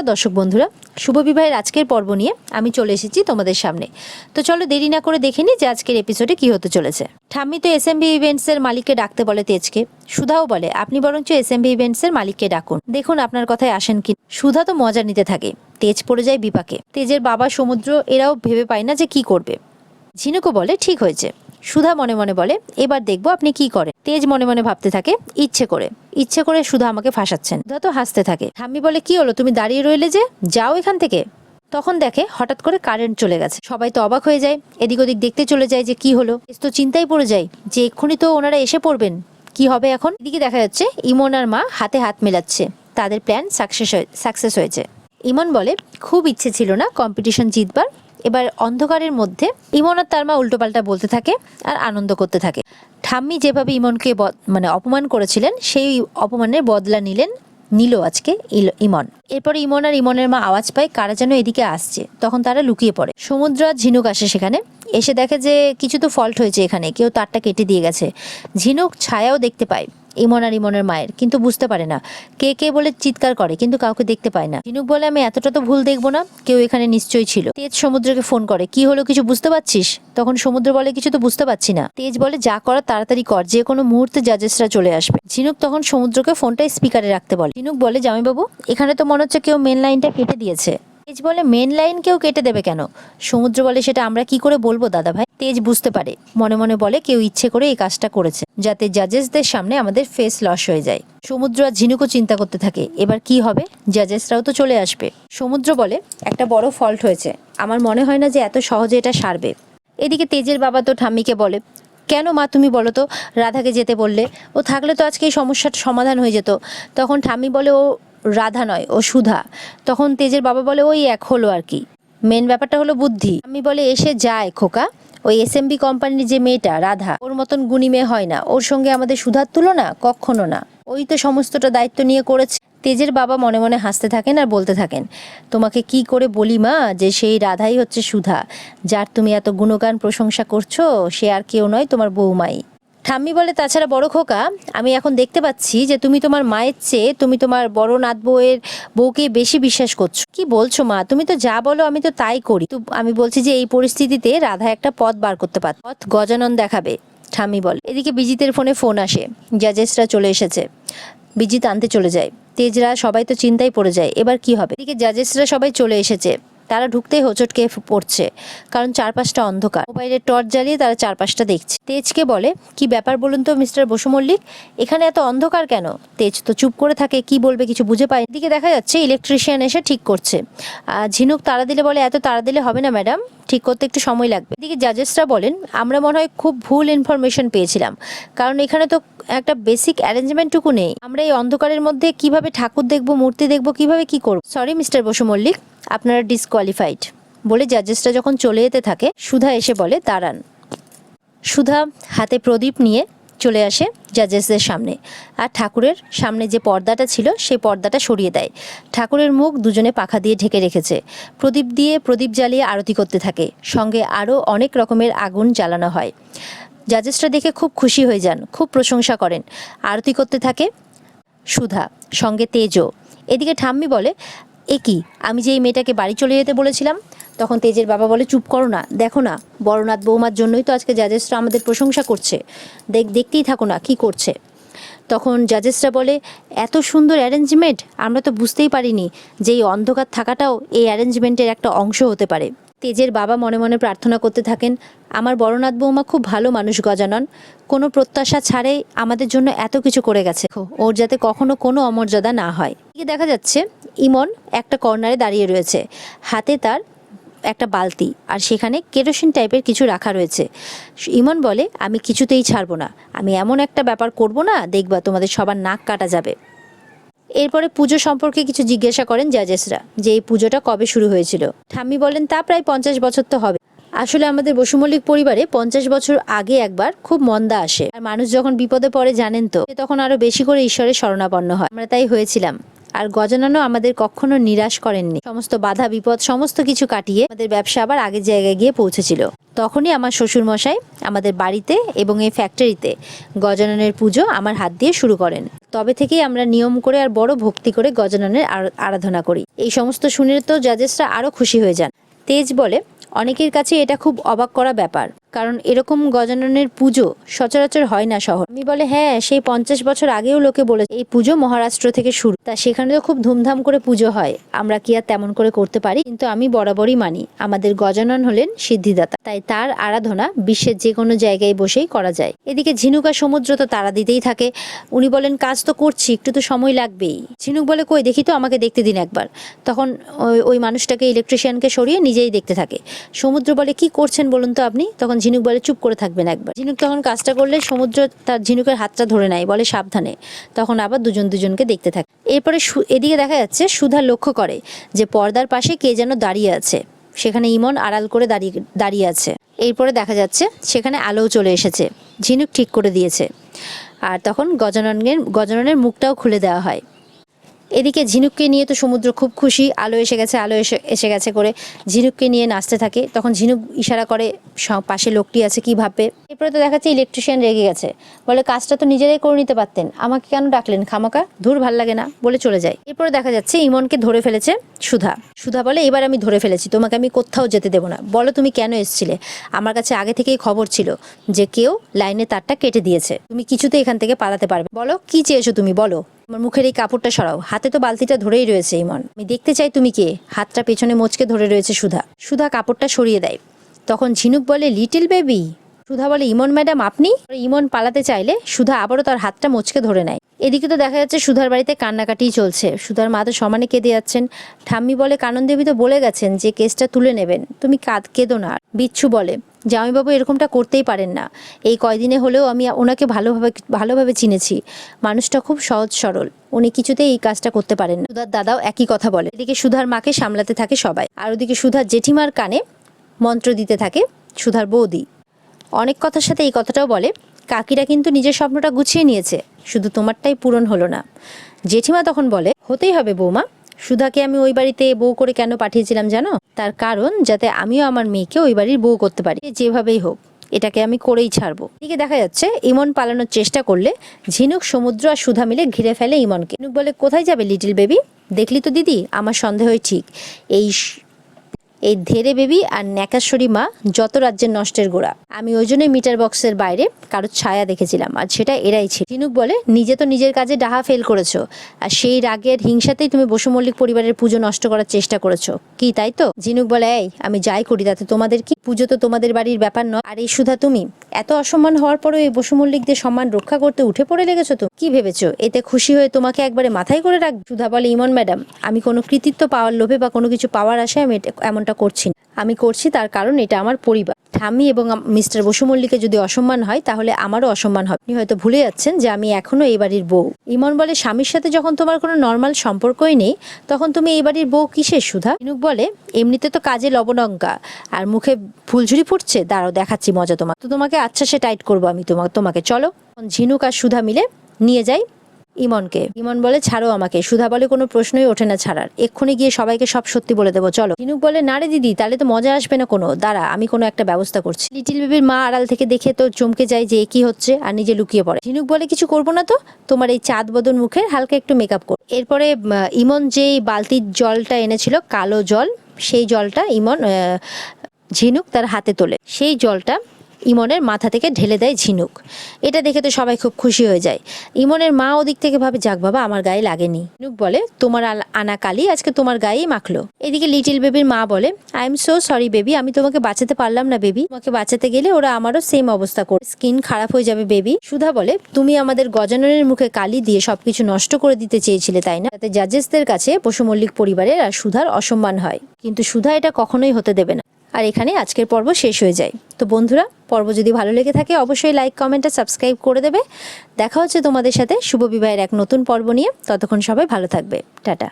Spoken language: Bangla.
নমস্কার দর্শক বন্ধুরা, শুভ বিবাহের আজকের পর্ব নিয়ে আমি চলে এসেছি তোমাদের সামনে। তো চলো দেরি না করে দেখে নিই যে আজকের এপিসোডে কি হতে চলেছে। ঠাম্মি তো এসএমভি ইভেন্টসের মালিককে ডাকতে বলে তেজকে। সুধাও বলে আপনি বরঞ্চ এসএমভি ইভেন্টসের মালিককে ডাকুন, দেখুন আপনার কথায় আসেন কি। সুধা তো মজা নিতে থাকে, তেজ পড়ে যায় বিপাকে। তেজের বাবা সমুদ্র এরাও ভেবে পায় না যে কি করবে। ঝিনুকও বলে ঠিক হয়েছে। সুধা মনে মনে বলে এবার দেখবো আপনি কি করেন। তেজ মনে মনে ভাবতে থাকে ইচ্ছে করে সুধা আমাকে ফাঁসাচ্ছেন। সুধা তো হাসতে থাকে। ঠাম্মি বলে কি হলো, তুমি দাঁড়িয়ে রইলে যে, যাও এখান থেকে। তখন দেখে হঠাৎ করে কারেন্ট চলে গেছে। সবাই তো অবাক হয়ে যায়, এদিক ওদিক দেখতে চলে যায় যে কি হলো। তেজ তো চিন্তায় পড়ে যায় যে এক্ষুনি তো ওনারা এসে পড়বেন, কি হবে এখন। এদিকে দেখা যাচ্ছে ইমন আর মা হাতে হাত মেলাচ্ছে, তাদের প্ল্যান সাকসেস হয়েছে। ইমন বলে খুব ইচ্ছে ছিল না কম্পিটিশন জিতবার। এবার অন্ধকারের মধ্যে ইমন আর তার মা উল্টোপাল্টা বলতে থাকে আর আনন্দ করতে থাকে। ঠাম্মি যেভাবে ইমনকে অপমান করেছিলেন সেই অপমানের বদলা নিল আজকে ইমন। এরপরে ইমন আর ইমনের মা আওয়াজ পায় কারা যেন এদিকে আসছে। তখন তারা লুকিয়ে পড়ে। সমুদ্র আর ঝিনুক আসে সেখানে। এসে দেখে যে কিছু তো ফল্ট হয়েছে, এখানে কেউ তারটা কেটে দিয়ে গেছে। ঝিনুক ছায়াও দেখতে পায় ইমন আর ইমনের মায়ের, কিন্তু বুঝতে পারে না কে কে বলে চিৎকার করে, কিন্তু কাউকে দেখতে পায় না। ঝিনুক বলে আমি এতটা তো ভুল দেখবো না, কেউ এখানে নিশ্চয়ই ছিল। তেজ সমুদ্রকে ফোন করে, কি হলো কিছু বুঝতে পারছিস? তখন সমুদ্র বলে কিছু তো বুঝতে পারছি না। তেজ বলে যা করার তাড়াতাড়ি কর, যে কোনো মুহূর্তে জাজেসরা চলে আসবে। ঝিনুক তখন সমুদ্রকে ফোনটা স্পিকারে রাখতে বলে। ঝিনুক বলে জামাইবাবু এখানে তো মনে হচ্ছে কেউ মেন লাইনটা কেটে দিয়েছে। তেজ বলে মেন লাইন কেউ কেটে দেবে কেন? সমুদ্র বলে সেটা আমরা কি করে বলবো দাদা ভাই। তেজ বুঝতে পারে, মনে মনে বলে কেউ ইচ্ছে করে এই কাজটা করেছে যাতে জাজেসদের সামনে আমাদের ফেস লস হয়ে যায়। সমুদ্র আর ঝিনুকও চিন্তা করতে থাকে এবার কি হবে, জাজেসরাও তো চলে আসবে। সমুদ্র বলে একটা বড় ফল্ট হয়েছে, আমার মনে হয় না যে এত সহজে এটা সারবে। এদিকে তেজের বাবা তো ঠাম্মিকে বলে কেন মা তুমি বলো তো, রাধাকে যেতে বললে, ও থাকলে তো আজকে এই সমস্যার সমাধান হয়ে যেত। তখন ঠাম্মি বলে ও রাধা নয়, ও সুধা। তখন তেজের বাবা বলে ওই এক হলো আর কি, মেন ব্যাপারটা হলো বুদ্ধি। আমি বলে এসে যায় খোকা, ওই এসএমবি কোম্পানির যে মেয়েটা রাধা, ওর মতন গুণী মেয়ে হয় না, ওর সঙ্গে আমাদের সুধার তুলনা কখনো না। ওই তো সমস্তটা দায়িত্ব নিয়ে করেছে। তেজের বাবা মনে মনে হাসতে থাকেন আর বলতে থাকেন তোমাকে কি করে বলি মা যে সেই রাধাই হচ্ছে সুধা, যার তুমি এত গুণগান প্রশংসা করছো, সে আর কেউ নয় তোমার বৌমাই। ঠাম্মি বলে তাছাড়া বড় খোকা, আমি এখন দেখতে পাচ্ছি যে তুমি তোমার মায়ের চেয়ে তুমি তোমার বড় নাত বউকে বেশি বিশ্বাস করছো। কি বলছো মা, তুমি তো যা বলো আমি তো তাই করি। তো আমি বলছি যে এই পরিস্থিতিতে রাধা একটা পথ বার করতে পারত, পথ গজানন দেখাবে, ঠাম্মি বলে। এদিকে বিজিতের ফোন আসে, জাজেসরা চলে এসেছে। বিজিত আনতে চলে যায়। তেজরা সবাই তো চিন্তায় পড়ে যায় এবার কি হবে। এদিকে জাজেসরা সবাই চলে এসেছে। তারা ঢুকতেই হোঁচটকে পড়ছে, কারণ চারপাশটা অন্ধকার। মোবাইলের টর্চ জ্বালিয়ে তারা চারপাশটা দেখছে। তেজকে বলে কি ব্যাপার বলুন তো মিস্টার বসু মল্লিক, এখানে এত অন্ধকার কেন? তেজ তো চুপ করে থাকে, কি বলবে কিছু বুঝে পায়। এদিকে দেখা যাচ্ছে ইলেকট্রিশিয়ান এসে ঠিক করছে। ঝিনুক তাড়া দিলে বলে এত তাড়া দিলে হবে না ম্যাডাম, ঠিক করতে একটু সময় লাগবে। এদিকে জাজেসরা বলেন আমরা মনে হয় খুব ভুল ইনফরমেশন পেয়েছিলাম, কারণ এখানে তো একটা বেসিক অ্যারেঞ্জমেন্টটুকু নেই। আমরা এই অন্ধকারের মধ্যে কিভাবে ঠাকুর দেখবো, মূর্তি দেখবো, কিভাবে কি করবো। সরি মিস্টার বসু মল্লিক, আপনারা ডিসকোয়ালিফাইড। বলে জাজেসরা যখন চলে যেতে থাকে সুধা এসে বলে দাঁড়ান। সুধা হাতে প্রদীপ নিয়ে চলে আসে জাজেসদের সামনে, আর ঠাকুরের সামনে যে পর্দাটা ছিল সেই পর্দাটা সরিয়ে দেয়। ঠাকুরের মুখ দুজনে পাখা দিয়ে ঢেকে রেখেছে। প্রদীপ জ্বালিয়ে আরতি করতে থাকে, সঙ্গে আরও অনেক রকমের আগুন জ্বালানো হয়। জাজেসরা দেখে খুব খুশি হয়ে যান, খুব প্রশংসা করেন। আরতি করতে থাকে সুধা, সঙ্গে তেজও। এদিকে ঠাম্মি বলে এ কি, আমি যে এই মেয়েটাকে বাড়ি চলে যেতে বলেছিলাম। তখন তেজের বাবা বলে চুপ করো না, দেখো না বড়নাথ বৌমার জন্যই তো আজকে জাজেসরা আমাদের প্রশংসা করছে, দেখতেই থাকো না কি করছে। তখন জাজেসরা বলে এত সুন্দর অ্যারেঞ্জমেন্ট, আমরা তো বুঝতেই পারিনি যে এই অন্ধকার থাকাটাও এই অ্যারেঞ্জমেন্টের একটা অংশ হতে পারে। তেজের বাবা মনে মনে প্রার্থনা করতে থাকেন আমার বড়নাথ বৌমা খুব ভালো মানুষ গজানন, কোনো প্রত্যাশা ছাড়াই আমাদের জন্য এত কিছু করে গেছে, ওর যাতে কখনো কোনো অমর্যাদা না হয়। দেখা যাচ্ছে ইমন একটা কর্নারে দাঁড়িয়ে রয়েছে, হাতে তার একটা বালতি, আর সেখানে কেরোসিন টাইপের কিছু রাখা রয়েছে। ইমন বলে আমি কিছুতেই ছাড়বো না, আমি এমন একটা ব্যাপার করব না দেখবা তোমাদের সবার নাক কাটা যাবে। এরপরে পুজো সম্পর্কে কিছু জিজ্ঞাসা করেন জাজেসরা, যে এই পুজোটা কবে শুরু হয়েছিল। ঠাম্মি বলেন তা প্রায় 50 বছর তো হবে। আসলে আমাদের বসু মল্লিক পরিবারে 50 বছর আগে একবার খুব মন্দা আসে, আর মানুষ যখন বিপদে পড়ে জানেন তো, তখন আরো বেশি করে ঈশ্বরের শরণাপন্ন হয়। আমরা তাই হয়েছিলাম। আর গজাননও আমাদের কখনো নিরাশ করেননি, সমস্ত বাধা বিপদ সমস্ত কিছু কাটিয়ে আমাদের ব্যবসা আবার আগের জায়গায় গিয়ে পৌঁছেছিল। তখনই আমার শ্বশুর মশাই আমাদের বাড়িতে এবং এই ফ্যাক্টরিতে গজাননের পুজো আমার হাত দিয়ে শুরু করেন। তবে থেকেই আমরা নিয়ম করে আর বড় ভক্তি করে গজাননের আরাধনা করি। এই সমস্ত শুনে তো জাজেসরা আরও খুশি হয়ে যান। তেজ বলে, অনেকের কাছে এটা খুব অবাক করা ব্যাপার, কারণ এরকম গজাননের পুজো সচরাচর হয় না শহর। আমি বলে, হ্যাঁ, সেই 50 বছর আগেও লোকে বলে এই পুজো মহারাষ্ট্র থেকে শুরু, তা সেখানে তো খুব ধুমধাম করে পুজো হয়, আমরা কি আর তেমন করে করতে পারি? কিন্তু আমি বরাবরই মানি আমাদের গজানন হলেন সিদ্ধিদাতা, তাই তার আরাধনা বিশ্বের যে কোনো জায়গায় বসেই করা যায়। এদিকে ঝিনুক আর সমুদ্র তো তারা দিতেই থাকে। উনি বলেন, কাজ তো করছি, একটু তো সময় লাগবেই। ঝিনুক বলে, কই দেখি তো, আমাকে দেখতে দিন একবার। তখন ওই মানুষটাকে, ইলেকট্রিশিয়ানকে সরিয়ে নিজেই দেখতে থাকে। সমুদ্র বলে, কি করছেন বলুন তো আপনি? তখন ঝিনুক বলে, চুপ করে থাকবেন একবার। ঝিনুক তখন কাজটা করলে সমুদ্র তার ঝিনুকের হাতটা ধরে নেয়, বলে সাবধানে। তখন আবার দুজনকে দেখতে থাকে। এরপরে এদিকে দেখা যাচ্ছে সুধা লক্ষ্য করে যে পর্দার পাশে কে যেন দাঁড়িয়ে আছে। সেখানে ইমন আড়াল করে দাঁড়িয়ে আছে। এরপরে দেখা যাচ্ছে সেখানে আলোও চলে এসেছে, ঝিনুক ঠিক করে দিয়েছে। আর তখন গজাননের মুখটাও খুলে দেওয়া হয়। এদিকে ঝিনুককে নিয়ে তো সমুদ্র খুব খুশি, আলো এসে গেছে করে ঝিনুককে নিয়ে নাচতে থাকে। তখন ঝিনুক ইশারা করে পাশে লোকটি আছে কি ভাববে। এরপরে তো দেখাচ্ছে ইলেকট্রিশিয়ান রেগে গেছে, বলে কাজটা তো নিজেরাই করে নিতে পারতেন, আমাকে কেন ডাকলেন খামাকা, ধুর ভাল লাগে না, বলে চলে যায়। এরপরে দেখা যাচ্ছে ইমনকে ধরে ফেলেছে সুধা বলে, এবার আমি ধরে ফেলেছি, তোমাকে আমি কোথাও যেতে দেবো না, বলো তুমি কেন এসেছিলে? আমার কাছে আগে থেকেই খবর ছিল যে কেউ লাইনে তারটা কেটে দিয়েছে, তুমি কিছুতে এখান থেকে পালাতে পারবে, বলো কি চেয়েছো তুমি, বলো। আমার মুখের এই কাপড়টা সরাও, হাতে তো বালতিটা ধরেই রয়েছে ইমন, আমি দেখতে চাই তুমি কে। হাতটা পেছনে মোচকে ধরে রয়েছে সুধা কাপড়টা সরিয়ে দেয়। তখন ঝিনুক বলে, লিটল বেবি। সুধা বলে, ইমন ম্যাডাম আপনি? ইমন পালাতে চাইলে সুধা আবারও তার হাতটা মোচকে ধরে নেয়। এদিকে তো দেখা যাচ্ছে সুধার বাড়িতে কান্নাকাটিই চলছে, সুধার মা তো সমানে কেঁদে যাচ্ছেন। ঠাম্মি বলে, কানন দেবী তো বলে গেছেন যে কেসটা তুলে নেবেন, তুমি কেঁদো না। বিচ্ছু বলে, জামাইবাবু এরকমটা করতেই পারেন না, এই কয়দিনে হলেও আমি ওনাকে ভালোভাবে চিনেছি, মানুষটা খুব সহজ সরল, উনি কিছুতেই এই কাজটা করতে পারেন না। সুধার দাদাও একই কথা বলে। এদিকে সুধার মাকে সামলাতে থাকে সবাই, আর ওদিকে সুধার জেঠিমার কানে মন্ত্র দিতে থাকে সুধার বৌদি। অনেক কথার সাথে এই কথাটাও বলে, কাকিরা কিন্তু নিজের স্বপ্নটা গুছিয়ে নিয়েছে, শুধু তোমারটাই পূরণ হলো না। জেঠিমা তখন বলে, হতেই হবে বৌমা, সুধাকে আমি ওই বাড়িতে বউ করে কেন পাঠিয়েছিলাম জানো? তার কারণ যাতে আমিও আমার মেয়েকে ওই বাড়ির বউ করতে পারি, যেভাবেই হোক এটাকে আমি করেই ছাড়বো। এদিকে দেখা যাচ্ছে ইমন পালানোর চেষ্টা করলে ঝিনুক, সমুদ্র আর সুধা মিলে ঘিরে ফেলে ইমনকে। ঝিনুক বলে, কোথায় যাবে লিটল বেবি? দেখলি তো দিদি, আমার সন্দেহই ঠিক, এই ধেরে বেবি আর ন্যাকাশ্বরী মা যত রাজ্যের নষ্টের গোড়া। আমি ওই জন্যই মিটার বক্সের বাইরে কারোর ছায়া দেখেছিলাম, আর সেটা এরাই ছিল। ঝিনুক বলে, নিজে তো নিজের কাজে ডাহা ফেল করেছো, আর সেই রাগের হিংসাতেই তুমি বসু মল্লিক পরিবারের পুজো নষ্ট করার চেষ্টা করেছো, কি তাই তো? ঝিনুক বলে, এই আমি যাই করি তাতে তোমাদের কি? পুজো তো তোমাদের বাড়ির ব্যাপার নয়। আর এই সুধা, তুমি এত অসম্মান হওয়ার পরও এই বসু মল্লিকদের সম্মান রক্ষা করতে উঠে পড়ে লেগেছো, তো কি ভেবেছো এতে খুশি হয়ে তোমাকে একবারে মাথায় করে রাখবে? সুধা বলে, ইমন ম্যাডাম, আমি কোনো কৃতিত্ব পাওয়ার লোভে বা কোনো কিছু পাওয়ার আশায় আমি এমনটা করছি না, আমি করছি তার কারণ এটা আমার পরিবার। ঠাম্মি এবং মিস্টার বসু মল্লিকের যদি অসম্মান হয় তাহলে আমারও অসম্মান হবে। আপনি হয়তো ভুলে যাচ্ছেন যে আমি এখনো এই বাড়ির বউ। ইমন বলে, স্বামীর সাথে যখন তোমার কোনো নর্মাল সম্পর্কই নেই তখন তুমি এই বাড়ির বউ কিসের সুধা? ঝিনুক বলে, এমনিতে তো কাজে লবণঙ্কা আর মুখে ফুলঝুরি ফুটছে, দাঁড়াও দেখাচ্ছি মজা তোমার, তো তোমাকে আচ্ছা সে টাইট করবো আমি তোমাকে, চলো। ঝিনুক আর সুধা মিলে নিয়ে যাই ইমনকে। ইমন বলে, ছাড়ো আমাকে। সুধা বলে, কোনো প্রশ্নই ওঠে না ছাড়ার, এক্ষুনি গিয়ে সবাইকে সব সত্যি বলে দেবো, চলো। ঝিনুক বলে, না রে দিদি, তাহলে তো মজা আসবে না কোনো, দাঁড়া আমি কোনো একটা ব্যবস্থা করছি। লিটিল বেবির মা আড়াল থেকে দেখে তো চমকে যায় যে কি হচ্ছে, আর নিজে লুকিয়ে পড়ে। ঝিনুক বলে, কিছু করবো না তো, তোমার এই চাঁদ বদন মুখের হালকা একটু মেকআপ কর। এরপরে ইমন যেই বালতির জলটা এনেছিল, কালো জল, সেই জলটা ঝিনুক তার হাতে তোলে, সেই জলটা ইমনের মাথা থেকে ঢেলে দেয় ঝিনুক। এটা দেখে তো সবাই খুব খুশি হয়ে যায়। ইমনের মা ওদিক থেকে ভাবে, যাক বাবা, আমার গায়ে লাগেনি। ঝিনুক বলে, তোমার আনা কালি আজকে তোমার গায়েই মাখলো। এদিকে লিটিল বেবির মা বলে, I am so sorry baby, আমি তোমাকে বাঁচাতে পারলাম না বেবি, তোমাকে বাঁচাতে গেলে ওরা আমারও সেম অবস্থা করে, স্কিন খারাপ হয়ে যাবে বেবি। সুধা বলে, তুমি আমাদের গজাননের মুখে কালি দিয়ে সবকিছু নষ্ট করে দিতে চেয়েছিলে তাই না, যাতে জাজেসদের কাছে বসু মল্লিক পরিবারের আর সুধার অসম্মান হয়, কিন্তু সুধা এটা কখনোই হতে দেবে না। আর এখানে আজকের পর্ব শেষ হয়ে যায়। তো বন্ধুরা, পর্ব যদি ভালো লেগে থাকে অবশ্যই লাইক, কমেন্ট আর সাবস্ক্রাইব করে দেবে। দেখা হচ্ছে তোমাদের সাথে শুভ বিবাহের এক নতুন পর্ব নিয়ে, ততক্ষণ সবাই ভালো থাকবে, টাটা।